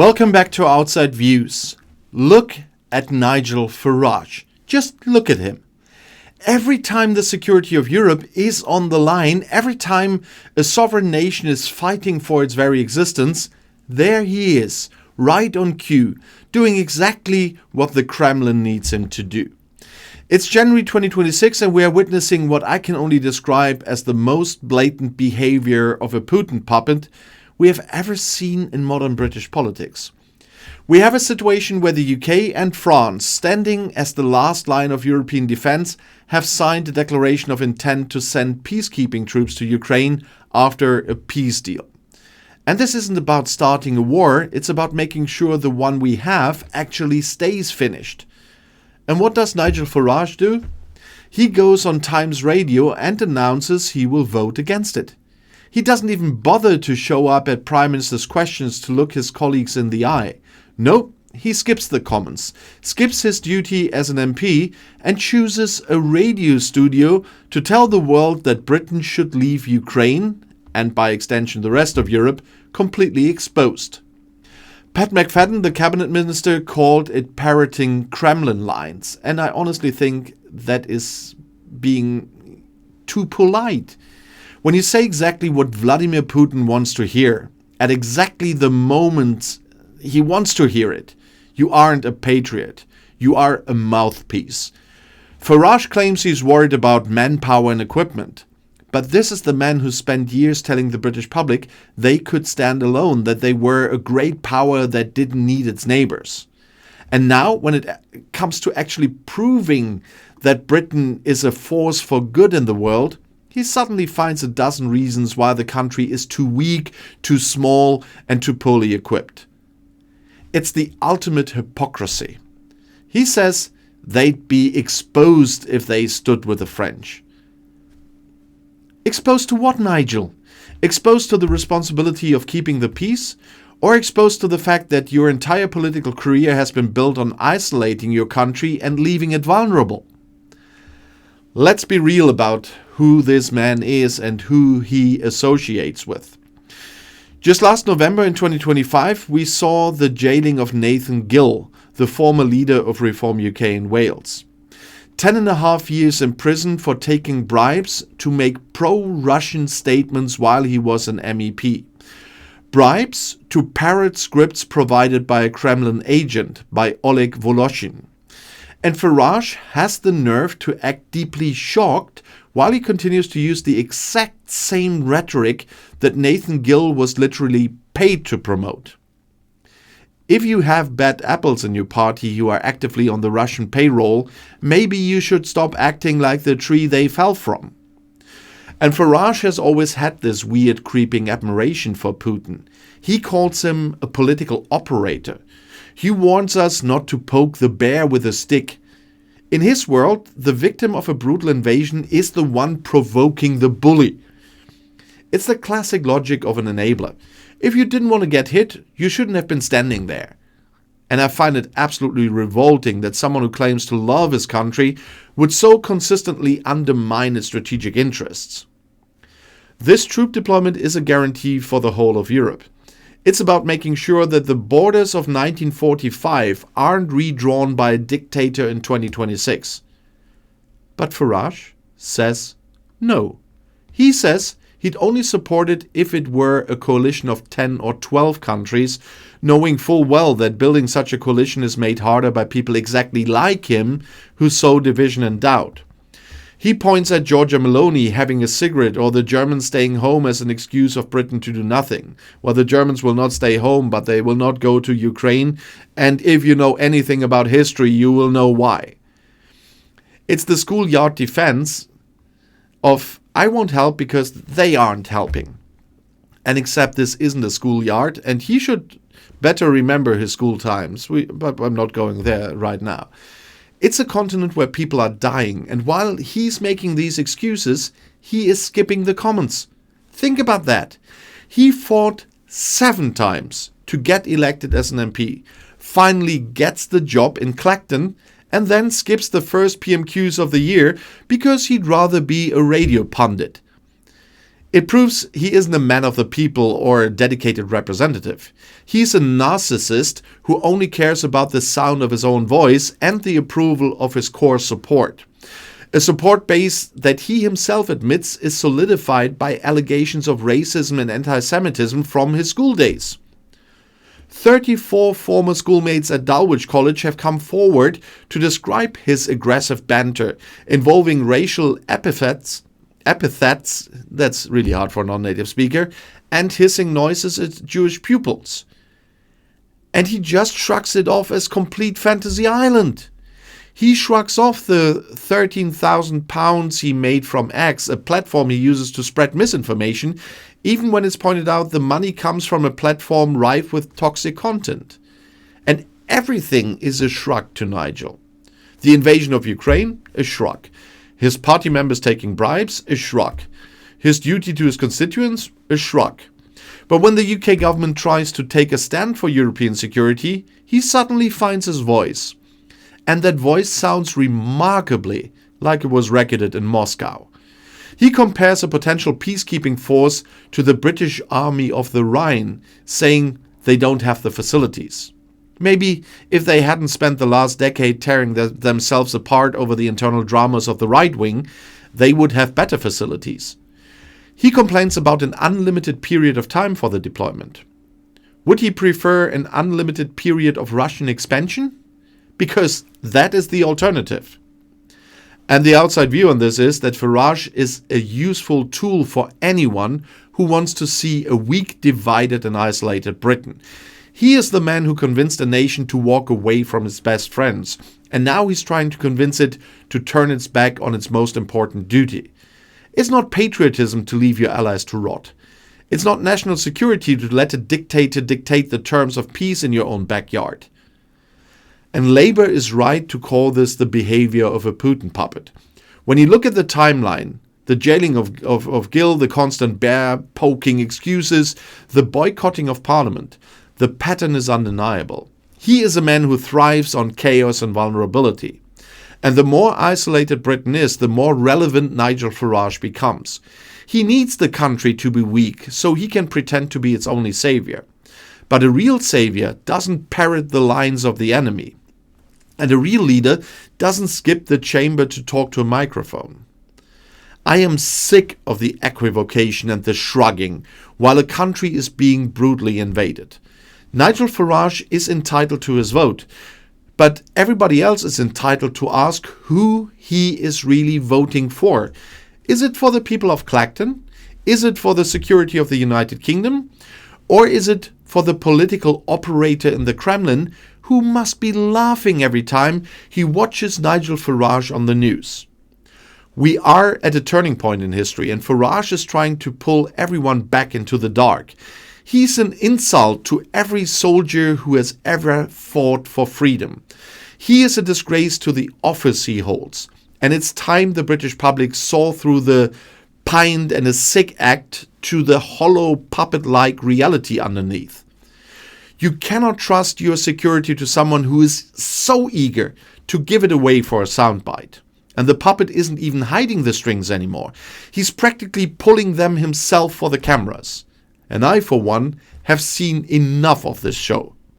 Welcome back to Outside Views. Look at Nigel Farage. Just look at him. Every time the security of Europe is on the line, every time a sovereign nation is fighting for its very existence, there he is, right on cue, doing exactly what the Kremlin needs him to do. It's January 2026 and we are witnessing what I can only describe as the most blatant behavior of a Putin puppet we have ever seen in modern British politics. We have a situation where the UK and France, standing as the last line of European defense, have signed a declaration of intent to send peacekeeping troops to Ukraine after a peace deal. And this isn't about starting a war, it's about making sure the one we have actually stays finished. And what does Nigel Farage do? He goes on Times Radio and announces he will vote against it. He doesn't even bother to show up at Prime Minister's questions to look his colleagues in the eye. No, he skips the comments, skips his duty as an MP, and chooses a radio studio to tell the world that Britain should leave Ukraine, and by extension the rest of Europe, completely exposed. Pat McFadden, the cabinet minister, called it parroting Kremlin lines, and I honestly think that is being too polite. When you say exactly what Vladimir Putin wants to hear, at exactly the moment he wants to hear it, you aren't a patriot. You are a mouthpiece. Farage claims he's worried about manpower and equipment. But this is the man who spent years telling the British public they could stand alone, that they were a great power that didn't need its neighbors. And now, when it comes to actually proving that Britain is a force for good in the world, he suddenly finds a dozen reasons why the country is too weak, too small, and too poorly equipped. It's the ultimate hypocrisy. He says they'd be exposed if they stood with the French. Exposed to what, Nigel? Exposed to the responsibility of keeping the peace? Or exposed to the fact that your entire political career has been built on isolating your country and leaving it vulnerable? Let's be real about who this man is and who he associates with. Just last November in 2025, we saw the jailing of Nathan Gill, the former leader of Reform UK in Wales. 10.5 years in prison for taking bribes to make pro-Russian statements while he was an MEP. Bribes to parrot scripts provided by a Kremlin agent, by Oleg Voloshin. And Farage has the nerve to act deeply shocked while he continues to use the exact same rhetoric that Nathan Gill was literally paid to promote. If you have bad apples in your party who are actively on the Russian payroll, maybe you should stop acting like the tree they fell from. And Farage has always had this weird creeping admiration for Putin. He calls him a political operator. He warns us not to poke the bear with a stick. In his world, the victim of a brutal invasion is the one provoking the bully. It's the classic logic of an enabler. If you didn't want to get hit, you shouldn't have been standing there. And I find it absolutely revolting that someone who claims to love his country would so consistently undermine its strategic interests. This troop deployment is a guarantee for the whole of Europe. It's about making sure that the borders of 1945 aren't redrawn by a dictator in 2026. But Farage says no. He says he'd only support it if it were a coalition of 10 or 12 countries, knowing full well that building such a coalition is made harder by people exactly like him who sow division and doubt. He points at Giorgia Meloni having a cigarette or the Germans staying home as an excuse of Britain to do nothing. Well, the Germans will not stay home, but they will not go to Ukraine. And if you know anything about history, you will know why. It's the schoolyard defense of I won't help because they aren't helping. And except this isn't a schoolyard, and he should better remember his school times. But I'm not going there right now. It's a continent where people are dying, and while he's making these excuses, he is skipping the comments. Think about that. He fought 7 times to get elected as an MP, finally gets the job in Clacton, and then skips the first PMQs of the year because he'd rather be a radio pundit. It proves he isn't a man of the people or a dedicated representative. He's a narcissist who only cares about the sound of his own voice and the approval of his core support. A support base that he himself admits is solidified by allegations of racism and anti-Semitism from his school days. 34 former schoolmates at Dulwich College have come forward to describe his aggressive banter involving racial epithets, that's really hard for a non-native speaker, and hissing noises at Jewish pupils. And he just shrugs it off as complete fantasy island. He shrugs off the £13,000 he made from X, a platform he uses to spread misinformation, even when it's pointed out the money comes from a platform rife with toxic content. And everything is a shrug to Nigel. The invasion of Ukraine, a shrug. His party members taking bribes, a shrug. His duty to his constituents, a shrug. But when the UK government tries to take a stand for European security, he suddenly finds his voice. And that voice sounds remarkably like it was recorded in Moscow. He compares a potential peacekeeping force to the British Army of the Rhine, saying they don't have the facilities. Maybe if they hadn't spent the last decade tearing themselves apart over the internal dramas of the right wing, they would have better facilities. He complains about an unlimited period of time for the deployment. Would he prefer an unlimited period of Russian expansion? Because that is the alternative. And the outside view on this is that Farage is a useful tool for anyone who wants to see a weak, divided and isolated Britain. He is the man who convinced a nation to walk away from its best friends, and now he's trying to convince it to turn its back on its most important duty. It's not patriotism to leave your allies to rot. It's not national security to let a dictator dictate the terms of peace in your own backyard. And Labour is right to call this the behaviour of a Putin puppet. When you look at the timeline, the jailing of Gill, the constant bear-poking excuses, the boycotting of Parliament, the pattern is undeniable. He is a man who thrives on chaos and vulnerability. And the more isolated Britain is, the more relevant Nigel Farage becomes. He needs the country to be weak so he can pretend to be its only saviour. But a real saviour doesn't parrot the lines of the enemy. And a real leader doesn't skip the chamber to talk to a microphone. I am sick of the equivocation and the shrugging while a country is being brutally invaded. Nigel Farage is entitled to his vote, but everybody else is entitled to ask who he is really voting for. Is it for the people of Clacton? Is it for the security of the United Kingdom? Or is it for the political operator in the Kremlin who must be laughing every time he watches Nigel Farage on the news? We are at a turning point in history, and Farage is trying to pull everyone back into the dark. He's an insult to every soldier who has ever fought for freedom. He is a disgrace to the office he holds, and it's time the British public saw through the pined and a sick act to the hollow puppet-like reality underneath. You cannot trust your security to someone who is so eager to give it away for a soundbite. And the puppet isn't even hiding the strings anymore. He's practically pulling them himself for the cameras. And I, for one, have seen enough of this show.